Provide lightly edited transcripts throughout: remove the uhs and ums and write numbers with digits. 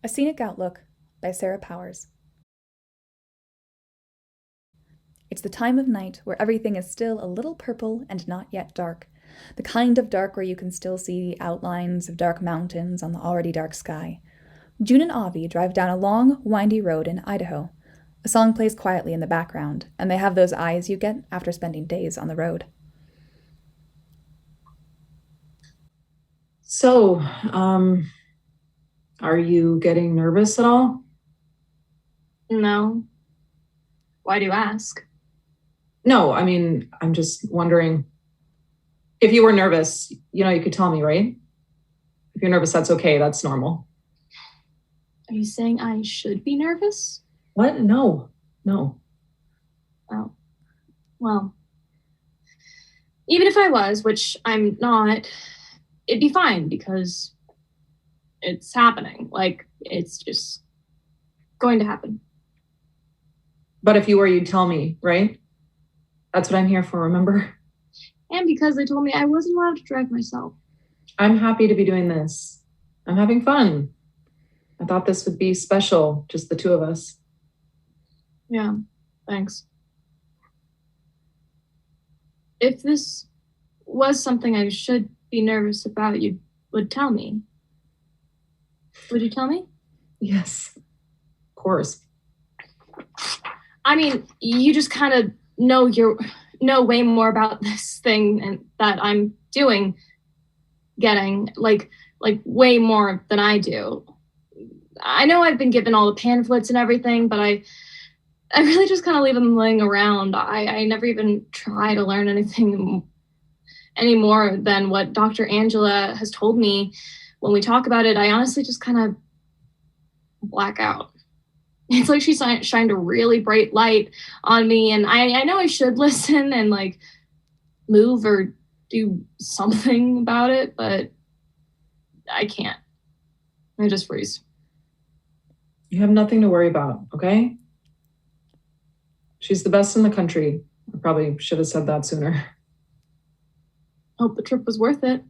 A Scenic Outlook by Sarah Powers. It's the time of night where everything is still a little purple and not yet dark. The kind of dark where you can still see the outlines of dark mountains on the already dark sky. June and Avi drive down a long, windy road in Idaho. A song plays quietly in the background, and they have those eyes you get after spending days on the road. So, are you getting nervous at all? No. Why do you ask? No, I'm just wondering if you were nervous, you could tell me, right? If you're nervous, that's okay. That's normal. Are you saying I should be nervous? What? No. Oh. Well, even if I was, which I'm not, it'd be fine because it's happening. Like, it's just going to happen. But if you were, you'd tell me, right? That's what I'm here for, remember? And because they told me I wasn't allowed to drive myself. I'm happy to be doing this. I'm having fun. I thought this would be special, just the two of us. Yeah, thanks. If this was something I should be nervous about, you would tell me. Would you tell me? Yes, of course. I mean, you just kind of know way more about this thing and that I'm getting like way more than I do. I know I've been given all the pamphlets and everything, but I really just kind of leave them laying around. I never even try to learn anything any more than what Dr. Angela has told me. When we talk about it, I honestly just kind of black out. It's like she shined a really bright light on me, and I know I should listen and like move or do something about it, but I can't. I just freeze. You have nothing to worry about, okay? She's the best in the country. I probably should have said that sooner. Hope the trip was worth it.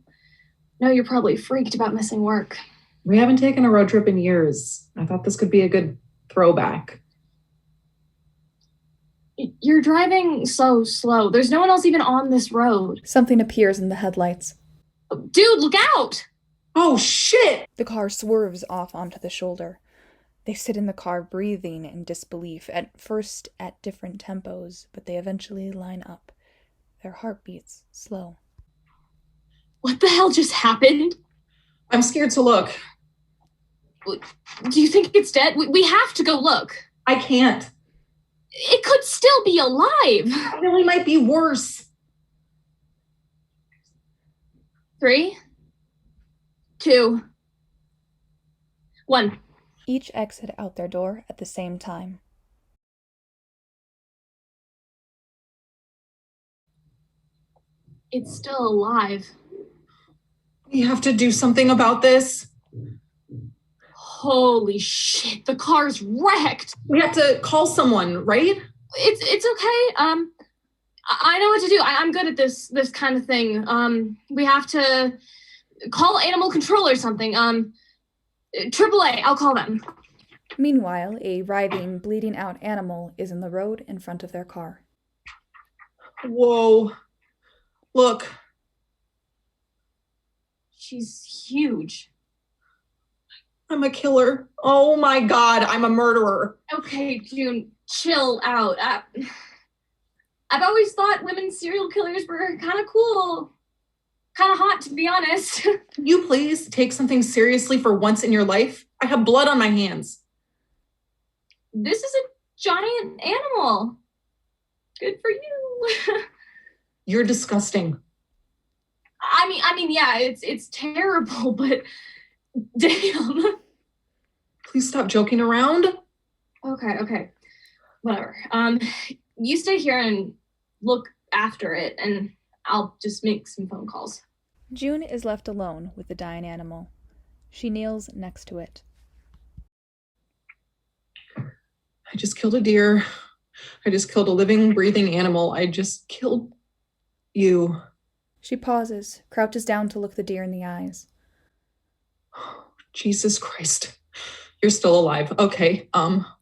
No, you're probably freaked about missing work. We haven't taken a road trip in years. I thought this could be a good throwback. You're driving so slow. There's no one else even on this road. Something appears in the headlights. Dude, look out! Oh, shit! The car swerves off onto the shoulder. They sit in the car breathing in disbelief, at first at different tempos, but they eventually line up. Their heartbeats slow. What the hell just happened? I'm scared to look. Do you think it's dead? We have to go look. I can't. It could still be alive. It really might be worse. 3, 2, 1. Each exit out their door at the same time. It's still alive. We have to do something about this. Holy shit, the car's wrecked. We have to call someone, right? It's okay. I know what to do. I'm good at this kind of thing. We have to call animal control or something. AAA, I'll call them. Meanwhile, a writhing, bleeding out animal is in the road in front of their car. Whoa. Look. She's huge. I'm a killer. Oh my God, I'm a murderer. Okay, June, chill out. I've always thought women serial killers were kind of cool. Kind of hot, to be honest. Can you please take something seriously for once in your life? I have blood on my hands. This is a giant animal. Good for you. You're disgusting. I mean, yeah, it's terrible, but damn. Please stop joking around. Okay. Whatever. You stay here and look after it, and I'll just make some phone calls. June is left alone with the dying animal. She kneels next to it. I just killed a deer. I just killed a living, breathing animal. I just killed you. She pauses, crouches down to look the deer in the eyes. Jesus Christ. You're still alive. Okay.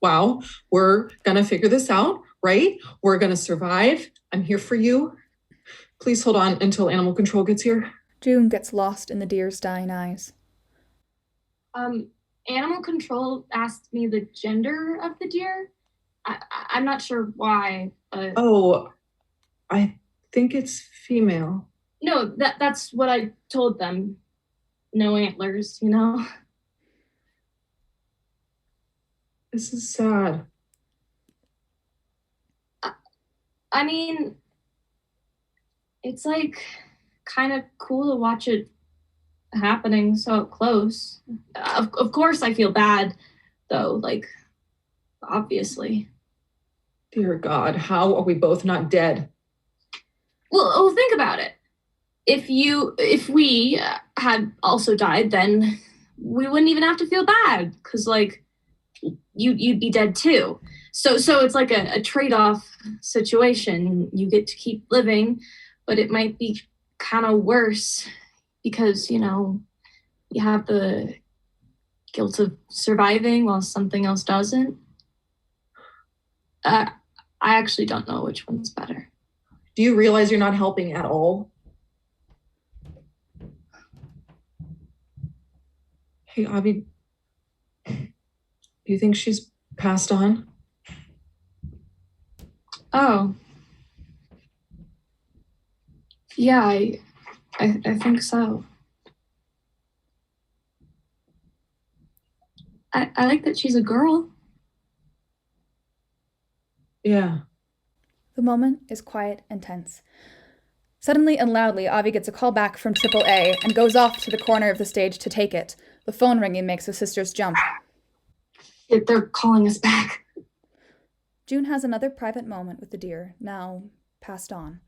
Wow. We're gonna figure this out, right? We're gonna survive. I'm here for you. Please hold on until animal control gets here. June gets lost in the deer's dying eyes. Animal control asked me the gender of the deer. I'm not sure why, but... Oh, I think it's female. No, that's what I told them. No antlers, you know? This is sad. I mean, it's like kind of cool to watch it happening so up close. Of course I feel bad, though, like, obviously. Dear God, how are we both not dead? Well, think about it. If we had also died, then we wouldn't even have to feel bad, because, like, you'd be dead too. So it's like a trade-off situation. You get to keep living, but it might be kind of worse because, you know, you have the guilt of surviving while something else doesn't. I actually don't know which one's better. Do you realize you're not helping at all? Hey, Avi, do you think she's passed on? Oh. Yeah, I think so. I like that she's a girl. Yeah. The moment is quiet and tense. Suddenly and loudly, Avi gets a call back from AAA and goes off to the corner of the stage to take it. The phone ringing makes the sisters jump. They're calling us back. June has another private moment with the deer, now passed on.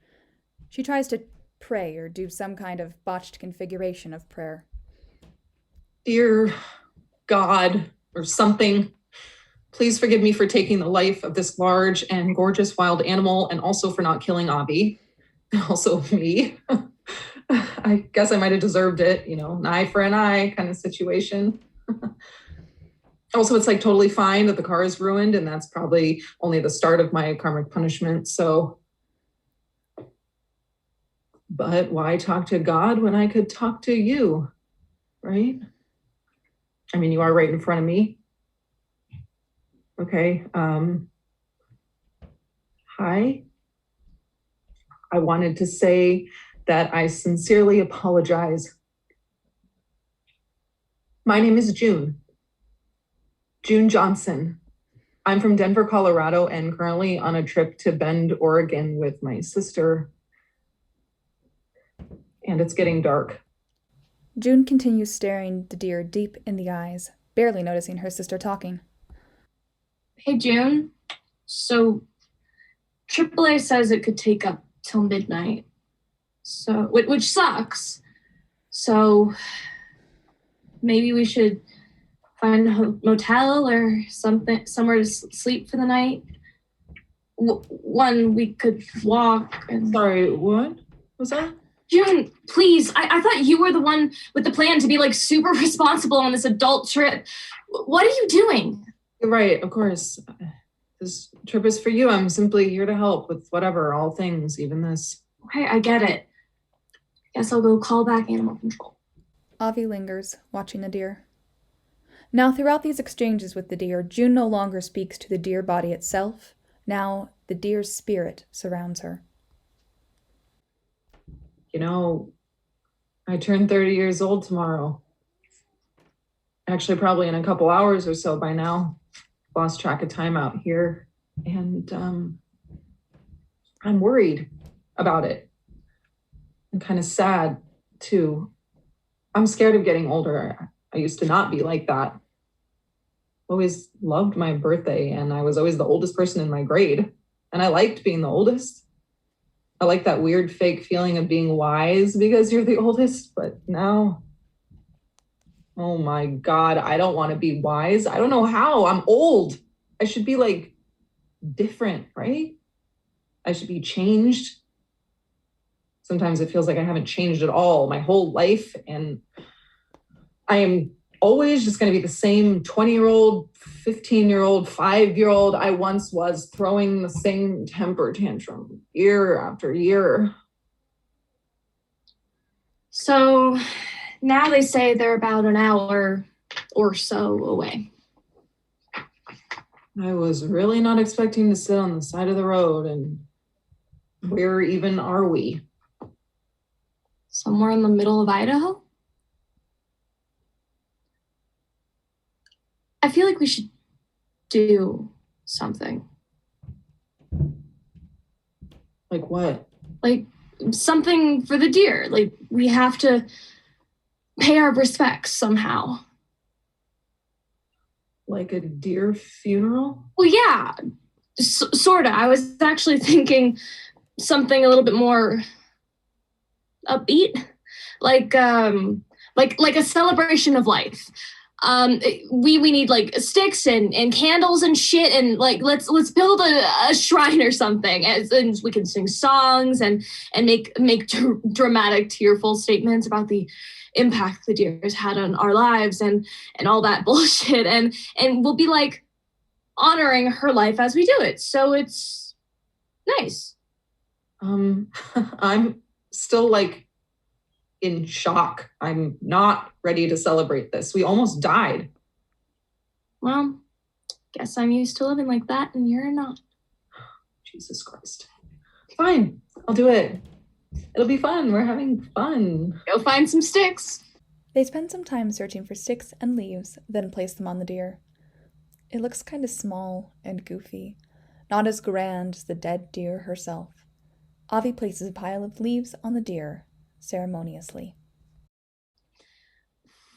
She tries to pray or do some kind of botched configuration of prayer. Dear God, or something, please forgive me for taking the life of this large and gorgeous wild animal, and also for not killing Avi, and also me. I guess I might have deserved it, you know, an eye for an eye kind of situation. Also, it's like totally fine that the car is ruined, and that's probably only the start of my karmic punishment. So, but why talk to God when I could talk to you, right? I mean, you are right in front of me. Okay. Hi. I wanted to say that I sincerely apologize. My name is June Johnson. I'm from Denver, Colorado, and currently on a trip to Bend, Oregon with my sister. And it's getting dark. June continues staring the deer deep in the eyes, barely noticing her sister talking. Hey, June. So, AAA says it could take up till midnight. So, which sucks. So, maybe we should find a motel or something, somewhere to sleep for the night. One we could walk. And... Sorry, what was that? June, please. I thought you were the one with the plan to be like super responsible on this adult trip. What are you doing? You're right, of course. This trip is for you. I'm simply here to help with whatever, all things, even this. Okay, I get it. Guess I'll go call back animal control. Avi lingers, watching the deer. Now, throughout these exchanges with the deer, June no longer speaks to the deer body itself. Now, the deer's spirit surrounds her. You know, I turn 30 years old tomorrow. Actually, probably in a couple hours or so by now. Lost track of time out here. And I'm worried about it. I'm kind of sad, too. I'm scared of getting older. I used to not be like that. Always loved my birthday, and I was always the oldest person in my grade. And I liked being the oldest. I like that weird fake feeling of being wise because you're the oldest, but now, oh my God, I don't want to be wise. I don't know how. I'm old. I should be like different, right? I should be changed. Sometimes it feels like I haven't changed at all my whole life, and I am always just going to be the same 20-year-old, 15-year-old, 5-year-old I once was, throwing the same temper tantrum year after year? So now they say they're about an hour or so away. I was really not expecting to sit on the side of the road. And where even are we? Somewhere in the middle of Idaho? I feel like we should do something. Like what? Like something for the deer. Like we have to pay our respects somehow. Like a deer funeral? Well, yeah, sorta. I was actually thinking something a little bit more upbeat, like a celebration of life. We need like sticks and candles and shit, and like let's build a shrine or something, and we can sing songs and make dramatic, tearful statements about the impact the deer has had on our lives and all that bullshit, and we'll be like honoring her life as we do it. So it's nice. I'm still like in shock. I'm not ready to celebrate this. We almost died. Well, guess I'm used to living like that and you're not. Jesus Christ. Fine, I'll do it. It'll be fun. We're having fun. Go find some sticks. They spend some time searching for sticks and leaves, then place them on the deer. It looks kind of small and goofy, not as grand as the dead deer herself. Avi places a pile of leaves on the deer, ceremoniously.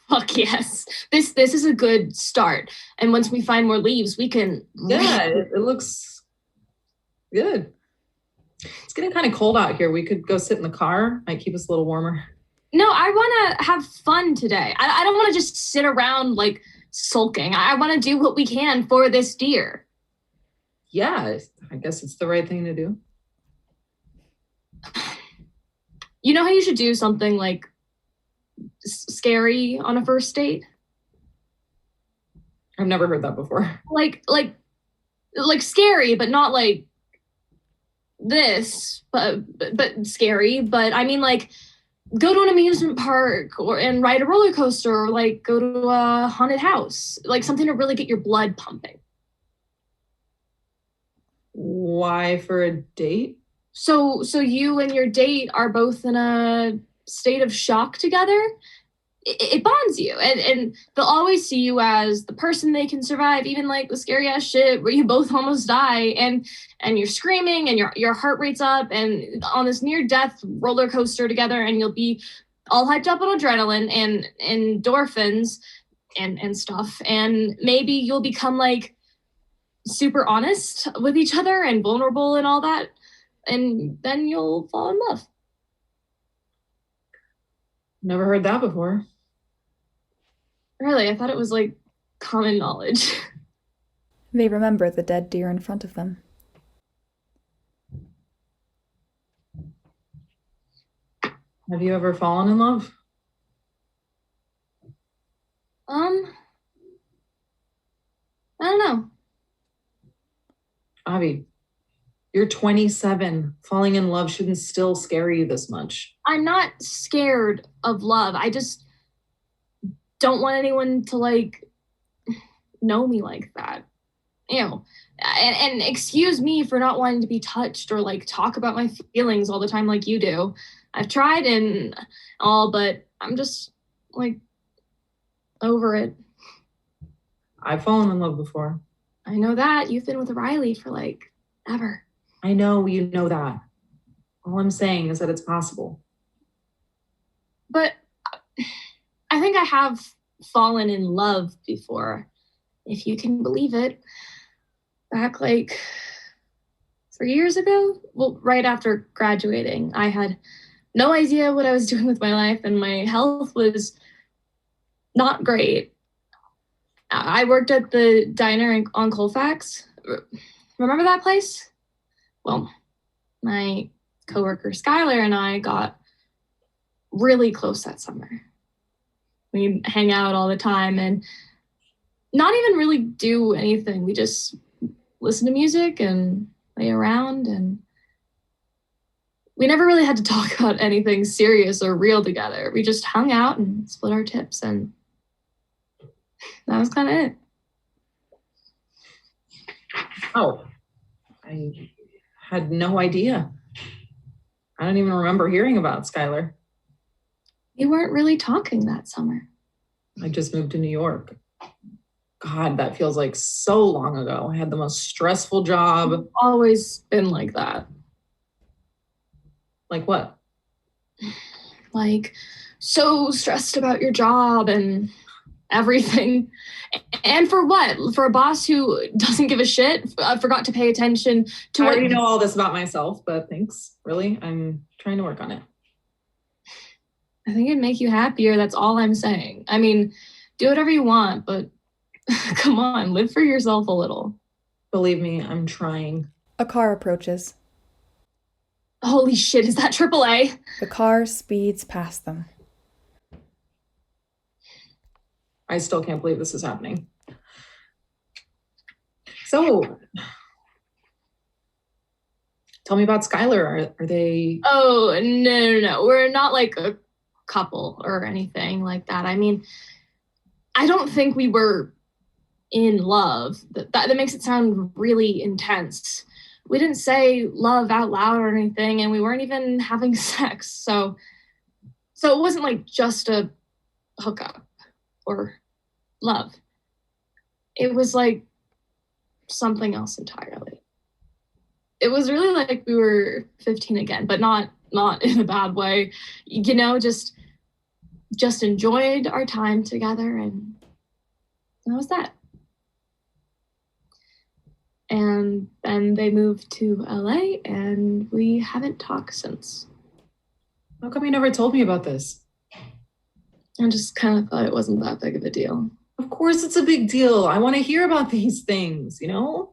Fuck yes. This is a good start. And once we find more leaves, we can... Yeah, it looks good. It's getting kind of cold out here. We could go sit in the car. Might keep us a little warmer. No, I want to have fun today. I don't want to just sit around like sulking. I want to do what we can for this deer. Yeah, I guess it's the right thing to do. You know how you should do something like scary on a first date? I've never heard that before. Like scary, but not like this, but scary. But I mean, like, go to an amusement park and ride a roller coaster, or like go to a haunted house, like something to really get your blood pumping. Why for a date? So you and your date are both in a state of shock together. It bonds you, and they'll always see you as the person they can survive, even like the scary ass shit where you both almost die, and you're screaming and your heart rate's up and on this near death roller coaster together, and you'll be all hyped up on adrenaline and endorphins and stuff, and maybe you'll become like super honest with each other and vulnerable and all that, and then you'll fall in love. Never heard that before. Really? I thought it was like common knowledge. They remember the dead deer in front of them. Have you ever fallen in love? I don't know. Avi, you're 27. Falling in love shouldn't still scare you this much. I'm not scared of love. I just don't want anyone to like know me like that. You know, and excuse me for not wanting to be touched or like talk about my feelings all the time like you do. I've tried and all, but I'm just like over it. I've fallen in love before. I know that. You've been with Riley for like ever. I know you know that. All I'm saying is that it's possible. But I think I have fallen in love before, if you can believe it. Back like 3 years ago, well, right after graduating, I had no idea what I was doing with my life, and my health was not great. I worked at the diner on Colfax. Remember that place? Well, my coworker Skylar and I got really close that summer. We hang out all the time and not even really do anything. We just listen to music and lay around, and we never really had to talk about anything serious or real together. We just hung out and split our tips, and that was kind of it. Oh, I had no idea. I don't even remember hearing about Skylar. We weren't really talking that summer. I just moved to New York. God, that feels like so long ago. I had the most stressful job. It's always been like that. Like what? Like, so stressed about your job and everything. And for what? For a boss who doesn't give a shit, forgot to pay attention to I what... already know all this about myself, but thanks. Really? I'm trying to work on it. I think it'd make you happier. That's all I'm saying. I mean, do whatever you want, but come on, live for yourself a little. Believe me, I'm trying. A car approaches. Holy shit, is that AAA? The car speeds past them. I still can't believe this is happening. So, tell me about Skylar. Are they... Oh, no. We're not like a couple or anything like that. I mean, I don't think we were in love. That makes it sound really intense. We didn't say love out loud or anything, and we weren't even having sex. So it wasn't like just a hookup or love. It was like something else entirely. It was really like we were 15 again, but not in a bad way. You know, just enjoyed our time together, and that was that. And then they moved to LA, and we haven't talked since. How come you never told me about this? I just kind of thought it wasn't that big of a deal. Of course it's a big deal. I want to hear about these things, you know?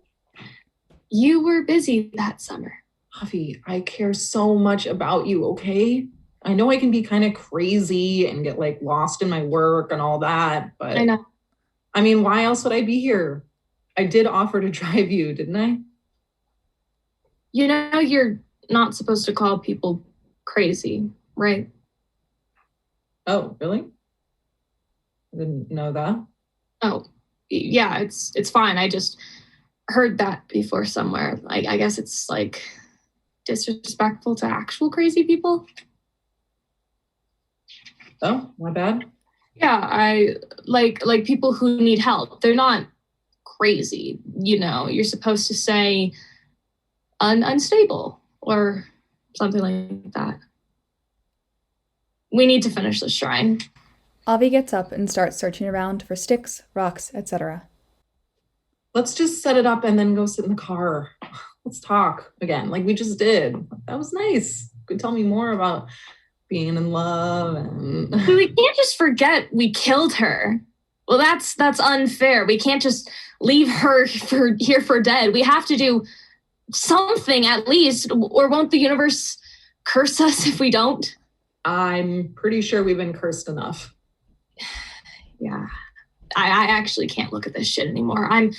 You were busy that summer. Javi, I care so much about you, okay? I know I can be kind of crazy and get like lost in my work and all that, but I know. I mean, why else would I be here? I did offer to drive you, didn't I? You know, you're not supposed to call people crazy, right? Oh, really? I didn't know that. Oh, yeah, it's fine. I just heard that before somewhere. I guess it's like disrespectful to actual crazy people. Oh, my bad. Yeah, I like people who need help. They're not crazy, you know. You're supposed to say unstable or something like that. We need to finish this shrine. Avi gets up and starts searching around for sticks, rocks, etc. Let's just set it up and then go sit in the car. Let's talk again, like we just did. That was nice. You could tell me more about being in love and... We can't just forget we killed her. Well, that's unfair. We can't just leave her here for dead. We have to do something at least, or won't the universe curse us if we don't? I'm pretty sure we've been cursed enough. Yeah, I actually can't look at this shit anymore. I'm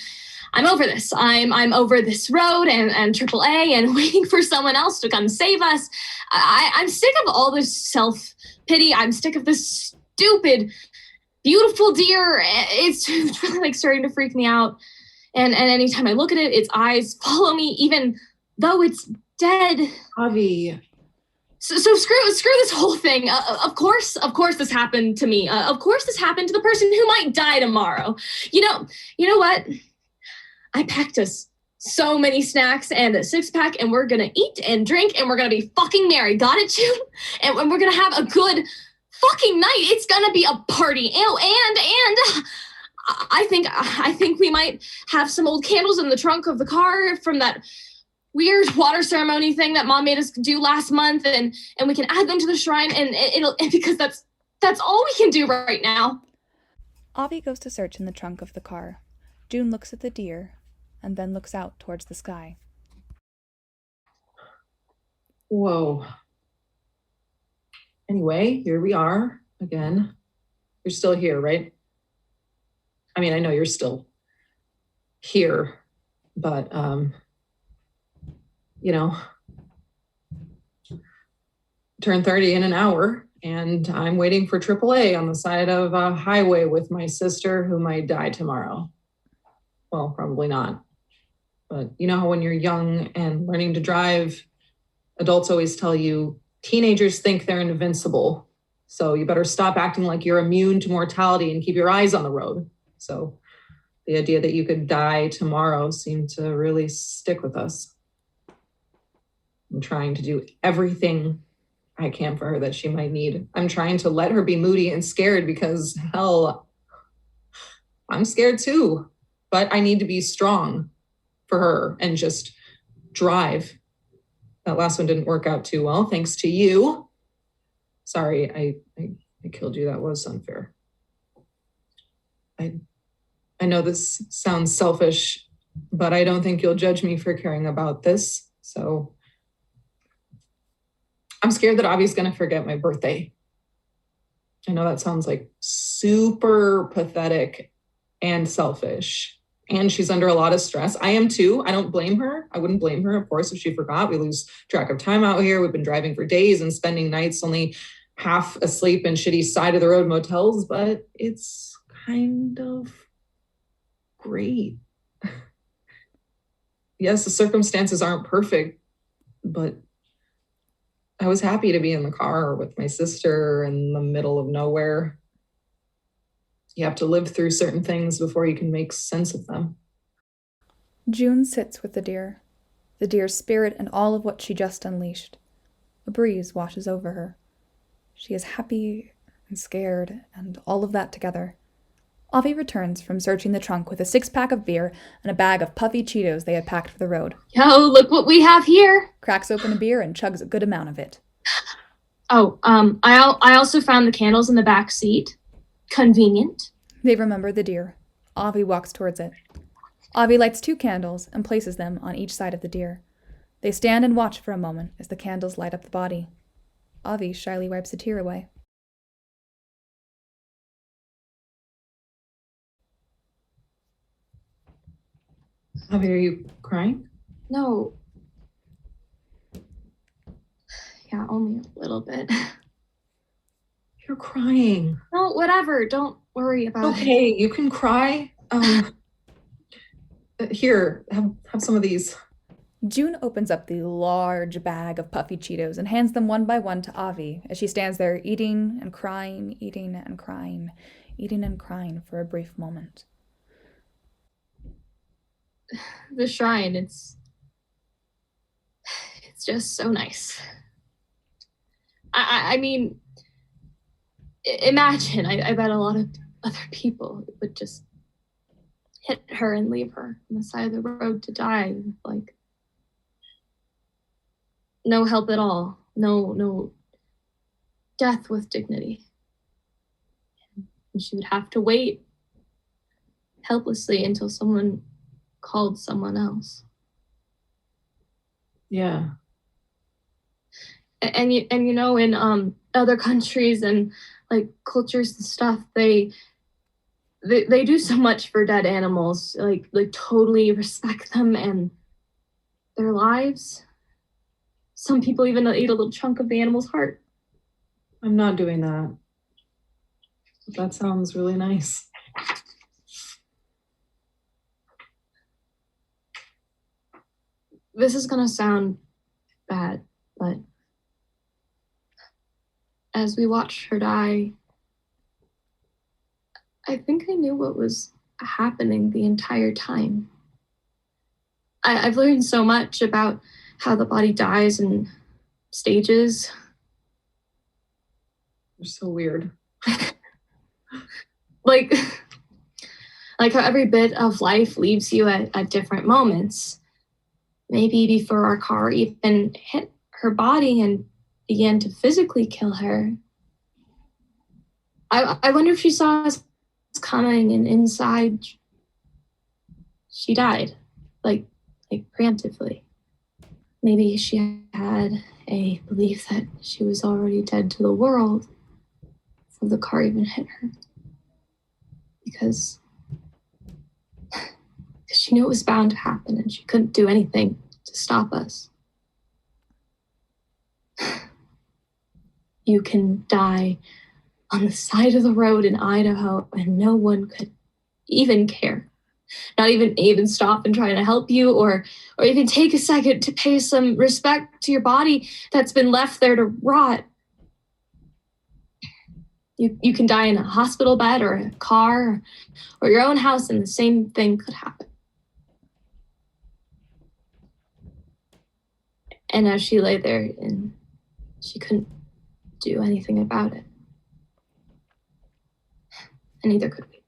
over this. I'm over this road and AAA and waiting for someone else to come save us. I'm sick of all this self-pity. I'm sick of this stupid, beautiful deer. It's really like starting to freak me out. And anytime I look at it, its eyes follow me, even though it's dead. Avi. So screw this whole thing. Of course this happened to me. Of course this happened to the person who might die tomorrow. You know what? I packed us so many snacks and a 6-pack, and we're gonna eat and drink, and we're gonna be fucking merry. Got it, June? And we're gonna have a good fucking night. It's gonna be a party. And I think we might have some old candles in the trunk of the car from that weird water ceremony thing that Mom made us do last month, and we can add them to the shrine, and because that's all we can do right now. Avi goes to search in the trunk of the car. June looks at the deer and then looks out towards the sky. Whoa. Anyway, here we are again. You're still here, right? I mean, I know you're still here, but, you know, turn 30 in an hour, and I'm waiting for AAA on the side of a highway with my sister who might die tomorrow. Well, probably not. But you know how when you're young and learning to drive, adults always tell you teenagers think they're invincible. So you better stop acting like you're immune to mortality and keep your eyes on the road. So the idea that you could die tomorrow seemed to really stick with us. I'm trying to do everything I can for her that she might need. I'm trying to let her be moody and scared because, hell, I'm scared too. But I need to be strong for her and just drive. That last one didn't work out too well, thanks to you. Sorry, I killed you. That was unfair. I know this sounds selfish, but I don't think you'll judge me for caring about this. So I'm scared that Avi's gonna forget my birthday. I know that sounds like super pathetic and selfish. And she's under a lot of stress. I am too. I don't blame her. I wouldn't blame her, of course, if she forgot. We lose track of time out here. We've been driving for days and spending nights only half asleep in shitty side of the road motels, but it's kind of great. Yes, the circumstances aren't perfect, but I was happy to be in the car with my sister in the middle of nowhere. You have to live through certain things before you can make sense of them. June sits with the deer's spirit and all of what she just unleashed. A breeze washes over her. She is happy and scared and all of that together. Avi returns from searching the trunk with a 6-pack of beer and a bag of puffy Cheetos they had packed for the road. Yo, look what we have here. Cracks open a beer and chugs a good amount of it. Oh, I also found the candles in the back seat. Convenient. They remember the deer. Avi walks towards it. Avi lights 2 candles and places them on each side of the deer. They stand and watch for a moment as the candles light up the body. Avi shyly wipes a tear away. Avi, are you crying? No. Yeah, only a little bit. You're crying. No, whatever. Don't worry about it. Okay, you can cry. Here, have some of these. June opens up the large bag of puffy Cheetos and hands them one by one to Avi as she stands there eating and crying, eating and crying, eating and crying for a brief moment. The shrine, it's just so nice. I mean, imagine, I bet a lot of other people would just hit her and leave her on the side of the road to die with, like, no help at all. No death with dignity. And she would have to wait helplessly until someone called someone else. Yeah. And you know, in other countries and like cultures and stuff, they do so much for dead animals, like totally respect them and their lives. Some people even eat a little chunk of the animal's heart. I'm not doing that. That sounds really nice. This is gonna sound bad, but as we watched her die, I think I knew what was happening the entire time. I've learned so much about how the body dies in stages. You're so weird. like how every bit of life leaves you at different moments. Maybe before our car even hit her body and began to physically kill her. I wonder if she saw us coming and inside she died, like preemptively. Maybe she had a belief that she was already dead to the world before the car even hit her. because she knew it was bound to happen and she couldn't do anything to stop us. You can die on the side of the road in Idaho and no one could even care. Not even stop and try to help you or even take a second to pay some respect to your body that's been left there to rot. You can die in a hospital bed or a car or your own house and the same thing could happen. And as she lay there, and she couldn't do anything about it. And neither could we.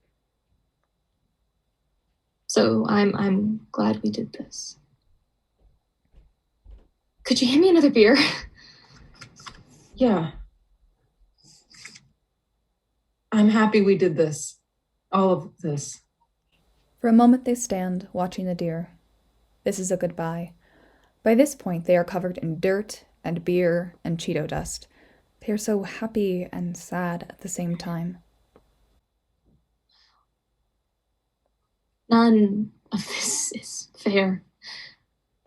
So I'm glad we did this. Could you hand me another beer? Yeah. I'm happy we did this. All of this. For a moment they stand, watching the deer. This is a goodbye. By this point, they are covered in dirt and beer and Cheeto dust. They are so happy and sad at the same time. None of this is fair.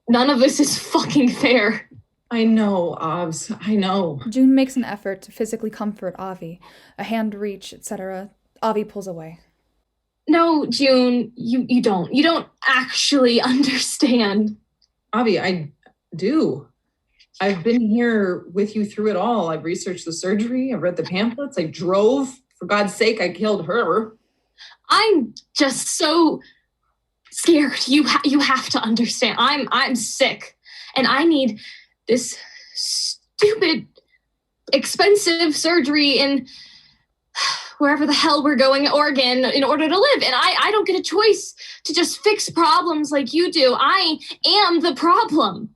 None of this is fucking fair. I know, Obs. I know. June makes an effort to physically comfort Avi. A hand reach, etc. Avi pulls away. No, June, you don't. You don't actually understand. Avi, I do. I've been here with you through it all. I've researched the surgery. I've read the pamphlets. I drove. For God's sake, I killed her. I'm just so scared. You have to understand. I'm sick, and I need this stupid, expensive surgery in wherever the hell we're going, Oregon, in order to live. And I don't get a choice to just fix problems like you do. I am the problem.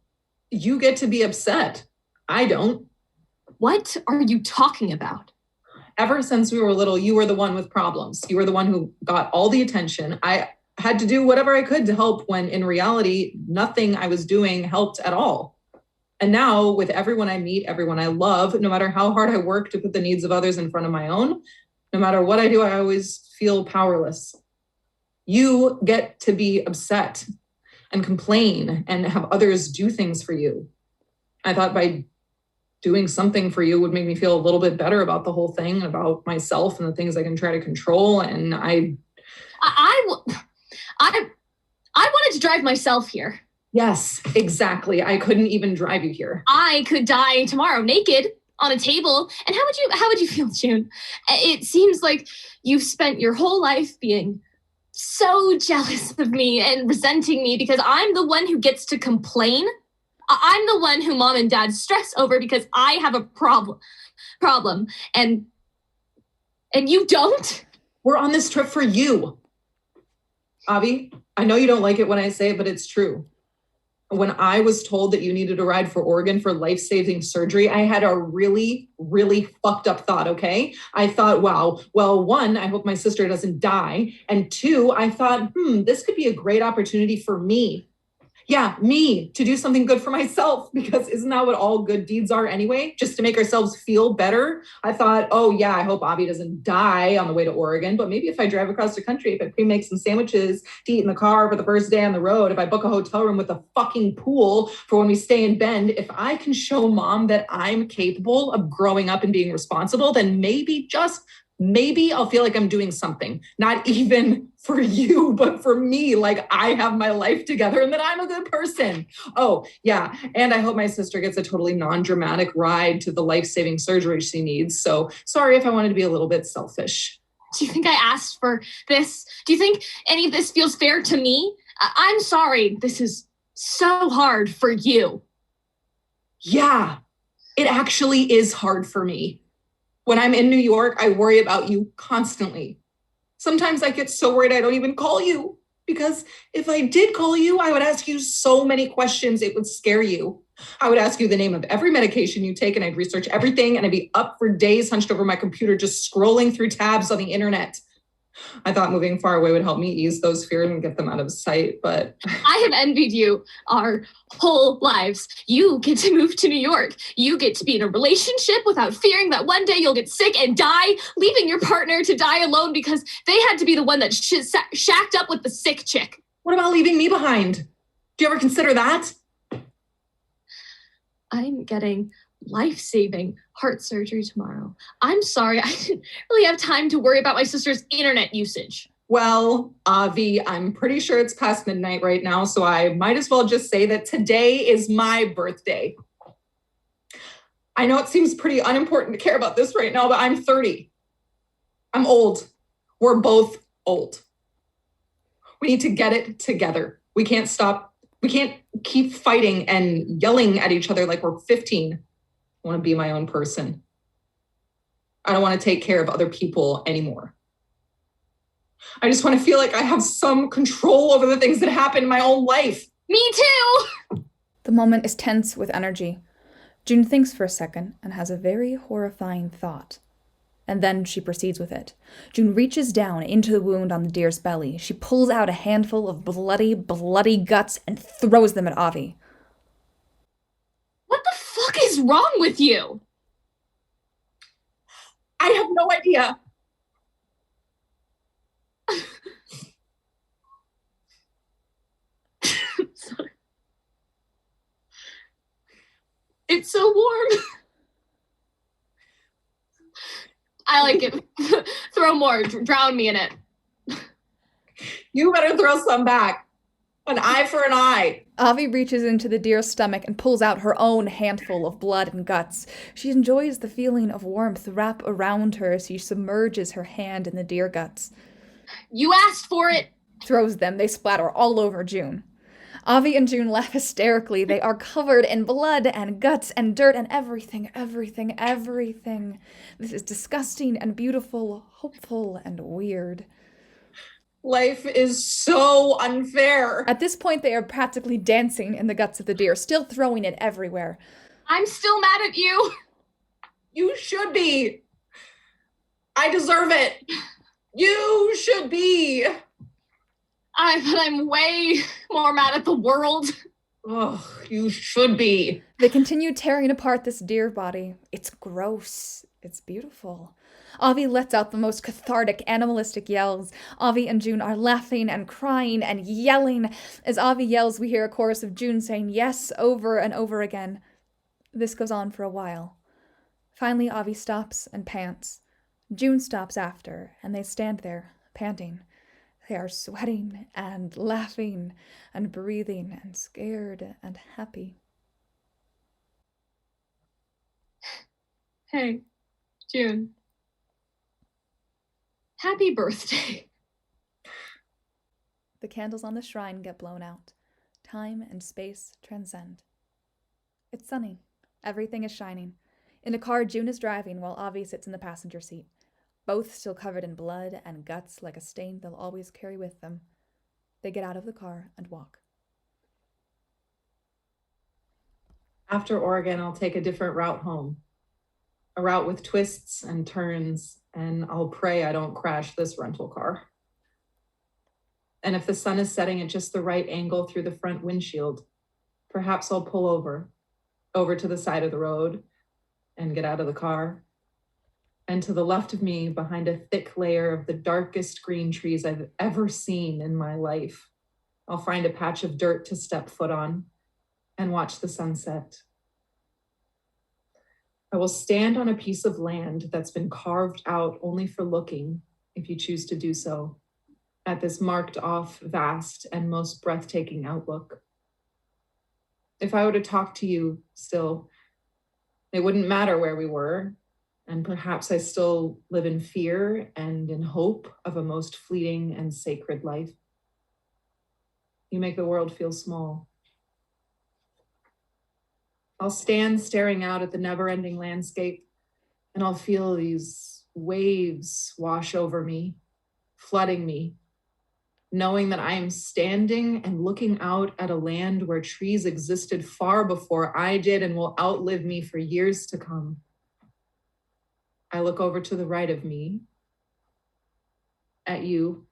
You get to be upset. I don't. What are you talking about? Ever since we were little, you were the one with problems. You were the one who got all the attention. I had to do whatever I could to help when in reality, nothing I was doing helped at all. And now with everyone I meet, everyone I love, no matter how hard I work to put the needs of others in front of my own, no matter what I do, I always feel powerless. You get to be upset and complain and have others do things for you. I thought by doing something for you would make me feel a little bit better about the whole thing, about myself and the things I can try to control. And I wanted to drive myself here. Yes, exactly. I couldn't even drive you here. I could die tomorrow naked on a table. And how would you feel, June? It seems like you've spent your whole life being so jealous of me and resenting me because I'm the one who gets to complain. I'm the one who mom and dad stress over because I have a problem. And you don't? We're on this trip for you. Avi, I know you don't like it when I say it, but it's true. When I was told that you needed a ride for Oregon for life-saving surgery, I had a really, really fucked up thought, okay? I thought, wow, well, one, I hope my sister doesn't die. And two, I thought, this could be a great opportunity for me. Yeah, me, to do something good for myself, because isn't that what all good deeds are anyway? Just to make ourselves feel better. I thought, oh yeah, I hope Avi doesn't die on the way to Oregon, but maybe if I drive across the country, if I pre-make some sandwiches to eat in the car for the first day on the road, if I book a hotel room with a fucking pool for when we stay in Bend, if I can show mom that I'm capable of growing up and being responsible, then maybe, just maybe I'll feel like I'm doing something, not even for you, but for me, like I have my life together and that I'm a good person. Oh, yeah. And I hope my sister gets a totally non-dramatic ride to the life-saving surgery she needs. So sorry if I wanted to be a little bit selfish. Do you think I asked for this? Do you think any of this feels fair to me? I'm sorry. This is so hard for you. Yeah, it actually is hard for me. When I'm in New York, I worry about you constantly. Sometimes I get so worried I don't even call you, because if I did call you, I would ask you so many questions it would scare you. I would ask you the name of every medication you take, and I'd research everything, and I'd be up for days hunched over my computer just scrolling through tabs on the internet. I thought moving far away would help me ease those fears and get them out of sight, but I have envied you our whole lives. You get to move to New York. You get to be in a relationship without fearing that one day you'll get sick and die, leaving your partner to die alone because they had to be the one that shacked up with the sick chick. What about leaving me behind? Do you ever consider that? I'm getting life-saving heart surgery tomorrow. I'm sorry, I didn't really have time to worry about my sister's internet usage. Well, Avi, I'm pretty sure it's past midnight right now, so I might as well just say that today is my birthday. I know it seems pretty unimportant to care about this right now, but I'm 30. I'm old. We're both old. We need to get it together. We can't stop. We can't keep fighting and yelling at each other like we're 15. I want to be my own person. I don't want to take care of other people anymore. I just want to feel like I have some control over the things that happen in my own life. Me too! The moment is tense with energy. June thinks for a second and has a very horrifying thought. And then she proceeds with it. June reaches down into the wound on the deer's belly. She pulls out a handful of bloody guts and throws them at Avi. What the fuck is wrong with you? I have no idea. Sorry. It's so warm. I like it. Throw more. Drown me in it. You better throw some back. An eye for an eye. Avi reaches into the deer's stomach and pulls out her own handful of blood and guts. She enjoys the feeling of warmth wrap around her as she submerges her hand in the deer guts. You asked for it. Throws them. They splatter all over June. Avi and June laugh hysterically. They are covered in blood and guts and dirt and everything. This is disgusting and beautiful, hopeful and weird. Life is so unfair. At this point, they are practically dancing in the guts of the deer, still throwing it everywhere. I'm still mad at you. You should be. I deserve it. You should be. But I'm way more mad at the world. Oh, you should be. They continue tearing apart this deer body. It's gross. It's beautiful. Avi lets out the most cathartic, animalistic yells. Avi and June are laughing and crying and yelling. As Avi yells, we hear a chorus of June saying yes over and over again. This goes on for a while. Finally, Avi stops and pants. June stops after, and they stand there, panting. They are sweating and laughing and breathing and scared and happy. Hey, June. Happy birthday. The candles on the shrine get blown out. Time and space transcend. It's sunny. Everything is shining. In a car, June is driving while Avi sits in the passenger seat. Both still covered in blood and guts like a stain they'll always carry with them. They get out of the car and walk. After Oregon, I'll take a different route home. A route with twists and turns, and I'll pray I don't crash this rental car. And if the sun is setting at just the right angle through the front windshield, perhaps I'll pull over to the side of the road and get out of the car. And to the left of me, behind a thick layer of the darkest green trees I've ever seen in my life, I'll find a patch of dirt to step foot on and watch the sunset. I will stand on a piece of land that's been carved out only for looking, if you choose to do so, at this marked off, vast, and most breathtaking outlook. If I were to talk to you still, it wouldn't matter where we were, and perhaps I still live in fear and in hope of a most fleeting and sacred life. You make the world feel small. I'll stand staring out at the never-ending landscape, and I'll feel these waves wash over me, flooding me, knowing that I am standing and looking out at a land where trees existed far before I did and will outlive me for years to come. I look over to the right of me, at you,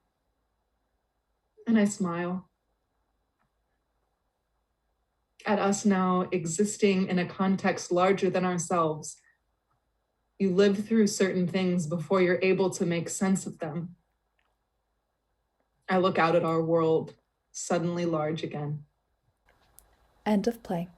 and I smile. At us now existing in a context larger than ourselves. You live through certain things before you're able to make sense of them. I look out at our world, suddenly large again. End of play.